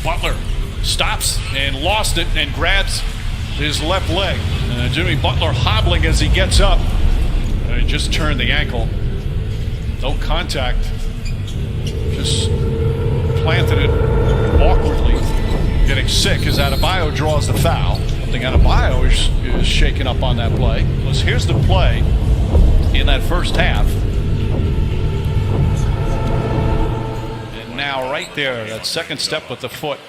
Butler stops and lost it and grabs his left leg. Jimmy Butler hobbling as he gets up. He just turned the ankle. No contact. Just planted it awkwardly. Getting sick as Adebayo draws the foul. I think Adebayo is shaken up on that play. Here's the play in that first half. And now right there, that second step with the foot.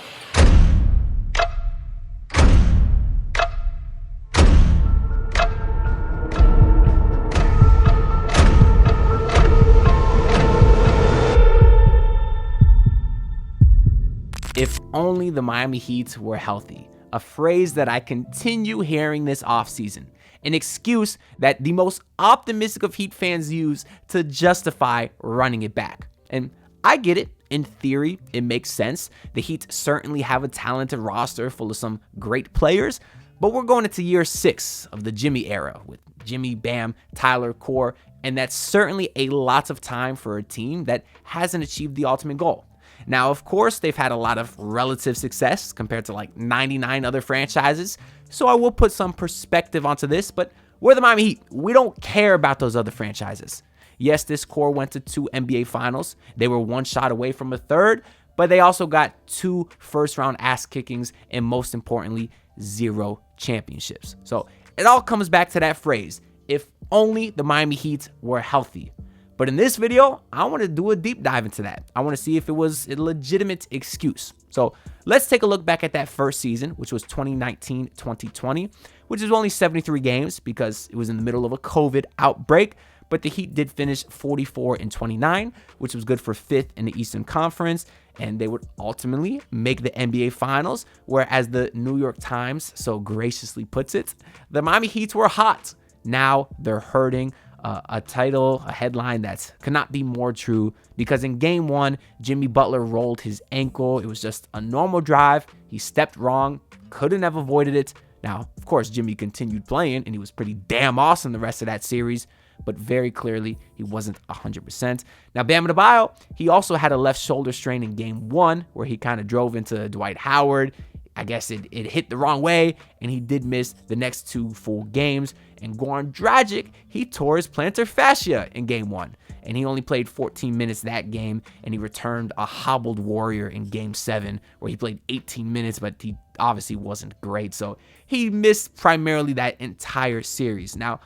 If only the Miami Heat were healthy, a phrase that I continue hearing this offseason, an excuse that the most optimistic of Heat fans use to justify running it back. And I get it. In theory, it makes sense. The Heat certainly have a talented roster full of some great players, but we're going into year 6 of the Jimmy era with Jimmy, Bam, Tyler, Core, and that's certainly a lot of time for a team that hasn't achieved the ultimate goal. Now, of course, they've had a lot of relative success compared to like 99 other franchises, so I will put some perspective onto this, but we're the Miami Heat. We don't care about those other franchises. Yes, this core went to 2 NBA Finals. They were 1 shot away from a 3rd, but they also got 2 first-round ass kickings and most importantly, 0 championships. So it all comes back to that phrase, if only the Miami Heat were healthy. But in this video, I want to do a deep dive into that. I want to see if it was a legitimate excuse. So let's take a look back at that first season, which was 2019-2020, which is only 73 games because it was in the middle of a COVID outbreak. But the Heat did finish 44-29, which was good for 5th in the Eastern Conference. And they would ultimately make the NBA Finals, whereas the New York Times so graciously puts it, the Miami Heat were hot. Now they're hurting. A title, a headline that cannot be more true because in game 1, Jimmy Butler rolled his ankle. It was just a normal drive. He stepped wrong, couldn't have avoided it. Now, of course, Jimmy continued playing and he was pretty damn awesome the rest of that series, but very clearly he wasn't 100%. Now, Bam Adebayo, he also had a left shoulder strain in game 1 where he kind of drove into Dwight Howard. I guess it hit the wrong way, and he did miss the next 2 full games. And Goran Dragic, he tore his plantar fascia in game 1, and he only played 14 minutes that game, and he returned a hobbled Warrior in game 7, where he played 18 minutes, but he obviously wasn't great. So he missed primarily that entire series. Now,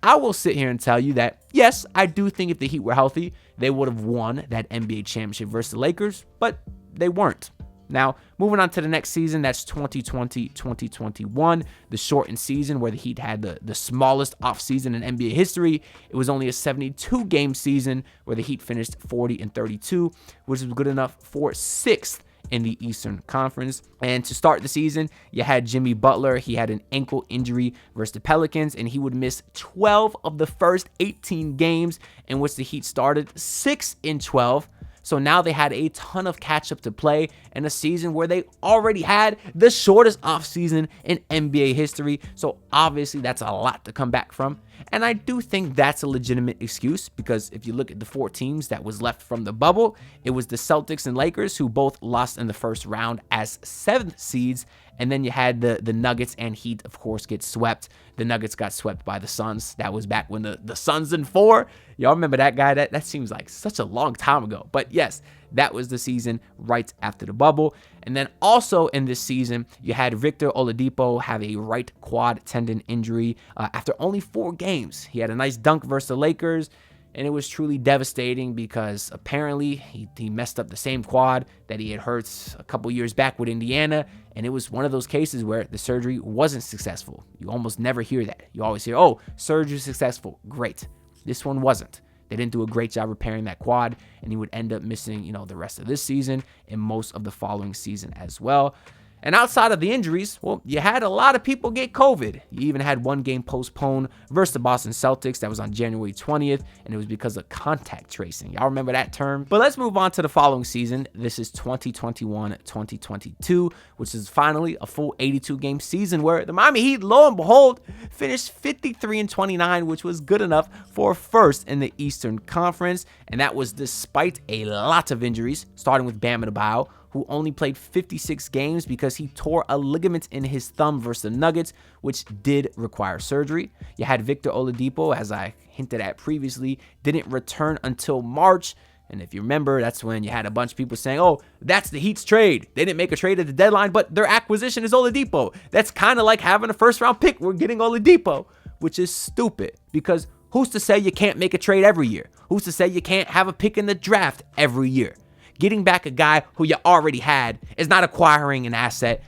I will sit here and tell you that, yes, I do think if the Heat were healthy, they would have won that NBA championship versus the Lakers, but they weren't. Now, moving on to the next season, that's 2020-2021, the shortened season where the Heat had the smallest offseason in NBA history. It was only a 72-game season where the Heat finished 40-32, which was good enough for 6th in the Eastern Conference. And to start the season, you had Jimmy Butler. He had an ankle injury versus the Pelicans, and he would miss 12 of the first 18 games in which the Heat started 6-12. So now they had a ton of catch-up to play in a season where they already had the shortest offseason in NBA history. So obviously that's a lot to come back from. And I do think that's a legitimate excuse because if you look at the 4 teams that was left from the bubble, it was the Celtics and Lakers who both lost in the first round as 7th seeds. And then you had the Nuggets and Heat, of course, get swept. The Nuggets got swept by the Suns. That was back when the Suns in 4. Y'all remember that guy? That seems like such a long time ago. But yes, that was the season right after the bubble. And then also in this season, you had Victor Oladipo have a right quad tendon injury after only 4 games. He had a nice dunk versus the Lakers, and it was truly devastating because apparently he messed up the same quad that he had hurt a couple years back with Indiana, and it was one of those cases where the surgery wasn't successful. You almost never hear that. You always hear, oh, surgery successful. Great. This one wasn't. They didn't do a great job repairing that quad, and he would end up missing, the rest of this season and most of the following season as well. And outside of the injuries, well, you had a lot of people get COVID. You even had 1 game postponed versus the Boston Celtics. That was on January 20th, and it was because of contact tracing. Y'all remember that term? But let's move on to the following season. This is 2021-2022, which is finally a full 82-game season where the Miami Heat, lo and behold, finished 53-29, which was good enough for 1st in the Eastern Conference. And that was despite a lot of injuries, starting with Bam Adebayo, who only played 56 games because he tore a ligament in his thumb versus the Nuggets, which did require surgery. You had Victor Oladipo, as I hinted at previously, didn't return until March. And if you remember, that's when you had a bunch of people saying, oh, that's the Heat's trade. They didn't make a trade at the deadline, but their acquisition is Oladipo. That's kind of like having a first-round pick. We're getting Oladipo, which is stupid because who's to say you can't make a trade every year? Who's to say you can't have a pick in the draft every year? Getting back a guy who you already had is not acquiring an asset,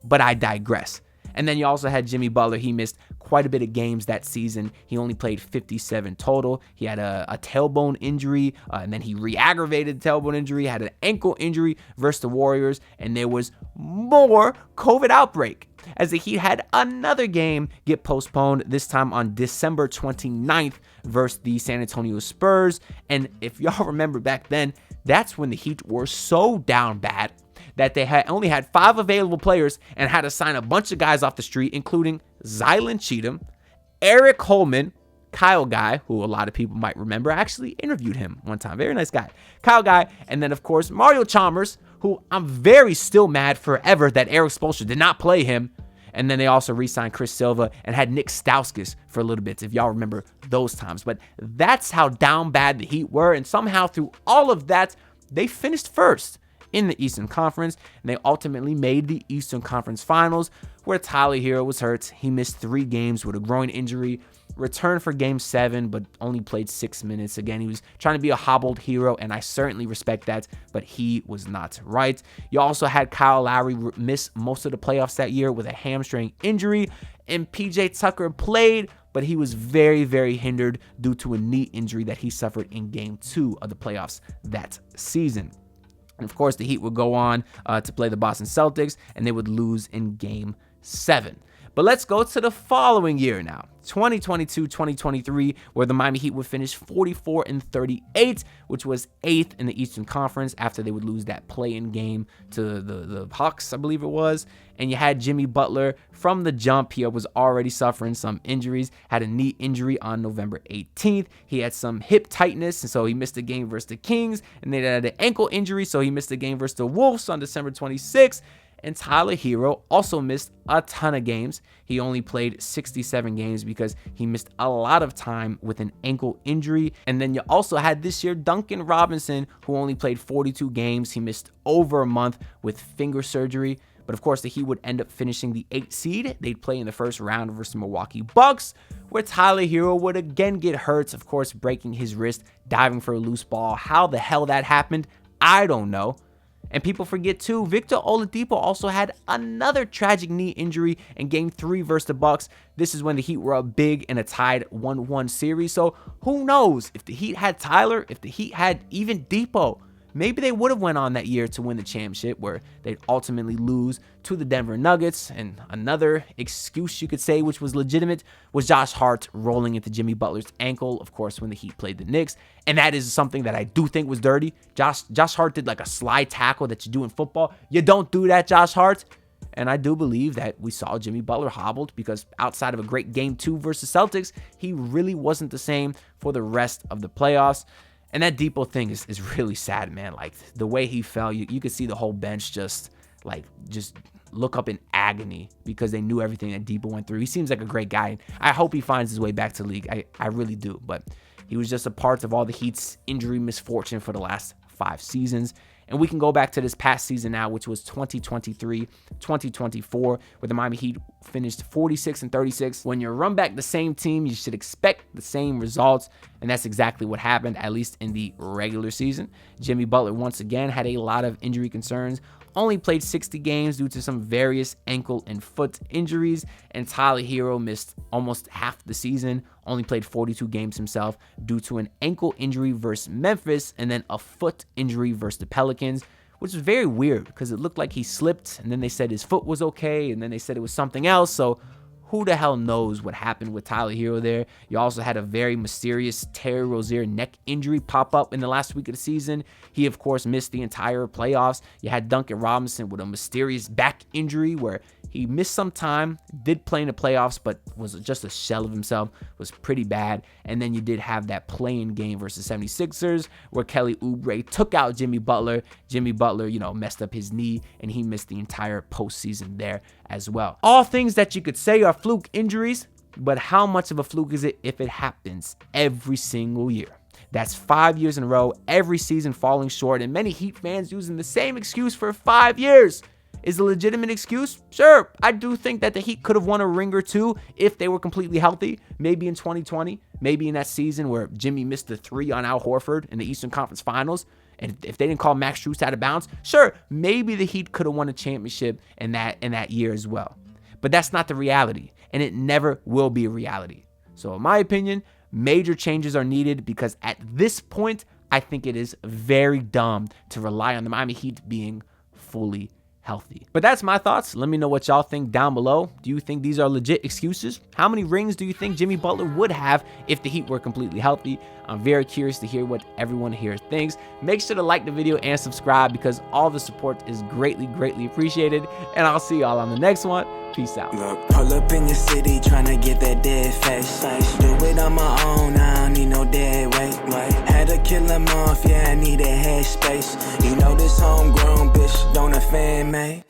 but I digress. And then you also had Jimmy Butler. He missed quite a bit of games that season. He only played 57 total. He had a tailbone injury, and then he re-aggravated the tailbone injury, had an ankle injury versus the Warriors, and there was more COVID outbreak as the Heat had another game get postponed, this time on December 29th versus the San Antonio Spurs. And if y'all remember back then, that's when the Heat were so down bad that they only had 5 available players and had to sign a bunch of guys off the street, including Zylan Cheatham, Eric Holman, Kyle Guy, who a lot of people might remember. I actually interviewed him one time. Very nice guy. Kyle Guy, and then, of course, Mario Chalmers, who I'm very still mad forever that Eric Spoelstra did not play him. And then they also re-signed Chris Silva and had Nick Stauskas for a little bit, if y'all remember those times. But that's how down bad the Heat were, and somehow through all of that, they finished first in the Eastern Conference, and they ultimately made the Eastern Conference Finals, where Tyler Hero was hurt. He missed 3 games with a groin injury, returned for Game 7, but only played 6 minutes. Again, he was trying to be a hobbled hero, and I certainly respect that, but he was not right. You also had Kyle Lowry miss most of the playoffs that year with a hamstring injury, and PJ Tucker played, but he was very, very hindered due to a knee injury that he suffered in Game 2 of the playoffs that season. And of course, the Heat would go on to play the Boston Celtics, and they would lose in Game 7. But let's go to the following year now, 2022-2023, where the Miami Heat would finish 44-38, which was 8th in the Eastern Conference after they would lose that play-in game to the Hawks, I believe it was. And you had Jimmy Butler from the jump. He was already suffering some injuries, had a knee injury on November 18th. He had some hip tightness, and so he missed the game versus the Kings. And then he had an ankle injury, so he missed the game versus the Wolves on December 26th. And Tyler Hero also missed a ton of games. He only played 67 games because he missed a lot of time with an ankle injury. And then you also had this year Duncan Robinson, who only played 42 games. He missed over a month with finger surgery. But of course, the Heat would end up finishing the 8th seed. They'd play in the first round versus the Milwaukee Bucks, where Tyler Hero would again get hurt, of course, breaking his wrist, diving for a loose ball. How the hell that happened, I don't know. And people forget too, Victor Oladipo also had another tragic knee injury in Game 3 versus the Bucks. This is when the Heat were up big in a tied 1-1 series. So who knows if the Heat had Tyler, if the Heat had even Depot, maybe they would have went on that year to win the championship, where they'd ultimately lose to the Denver Nuggets. And another excuse you could say, which was legitimate, was Josh Hart rolling into Jimmy Butler's ankle, of course, when the Heat played the Knicks. And that is something that I do think was dirty. Josh Hart did like a slide tackle that you do in football. You don't do that, Josh Hart. And I do believe that we saw Jimmy Butler hobbled because outside of a great Game 2 versus Celtics, he really wasn't the same for the rest of the playoffs. And that Depot thing is really sad, man. Like, the way he fell, you could see the whole bench just look up in agony because they knew everything that Depot went through. He seems like a great guy. I hope he finds his way back to the league. I really do. But he was just a part of all the Heat's injury misfortune for the last 5 seasons. And we can go back to this past season now, which was 2023-2024, where the Miami Heat finished 46-36. When you run back the same team, you should expect the same results, and that's exactly what happened, at least in the regular season. Jimmy Butler once again had a lot of injury concerns, only played 60 games due to some various ankle and foot injuries, and Tyler Hero missed almost half the season, only played 42 games himself due to an ankle injury versus Memphis and then a foot injury versus the Pelicans, which was very weird because it looked like he slipped and then they said his foot was okay and then they said it was something else. So who the hell knows what happened with Tyler Hero there? You also had a very mysterious Terry Rozier neck injury pop up in the last week of the season. He, of course, missed the entire playoffs. You had Duncan Robinson with a mysterious back injury where He missed some time, did play in the playoffs, but was just a shell of himself, was pretty bad. And then you did have that play-in game versus 76ers where Kelly Oubre took out Jimmy Butler. Jimmy Butler, messed up his knee, and he missed the entire postseason there as well. All things that you could say are fluke injuries, but how much of a fluke is it if it happens every single year? That's 5 years in a row, every season falling short, and many Heat fans using the same excuse for 5 years. Is a legitimate excuse? Sure. I do think that the Heat could have won a ring or two if they were completely healthy. Maybe in 2020, maybe in that season where Jimmy missed the 3 on Al Horford in the Eastern Conference Finals. And if they didn't call Max Strus out of bounds, sure, maybe the Heat could have won a championship in that year as well. But that's not the reality, and it never will be a reality. So in my opinion, major changes are needed because at this point, I think it is very dumb to rely on the Miami Heat being fully healthy. But that's my thoughts. Let me know what y'all think down below. Do you think these are legit excuses? How many rings do you think Jimmy Butler would have if the Heat were completely healthy? I'm very curious to hear what everyone here thinks. Make sure to like the video and subscribe because all the support is greatly, greatly appreciated. And I'll see y'all on the next one. Peace out. Look, pull up in your city tryna get that dead face. Do it on my own, I don't need no dead weight. Had to kill him off, yeah, I need a head space. You know this homegrown bitch don't offend me.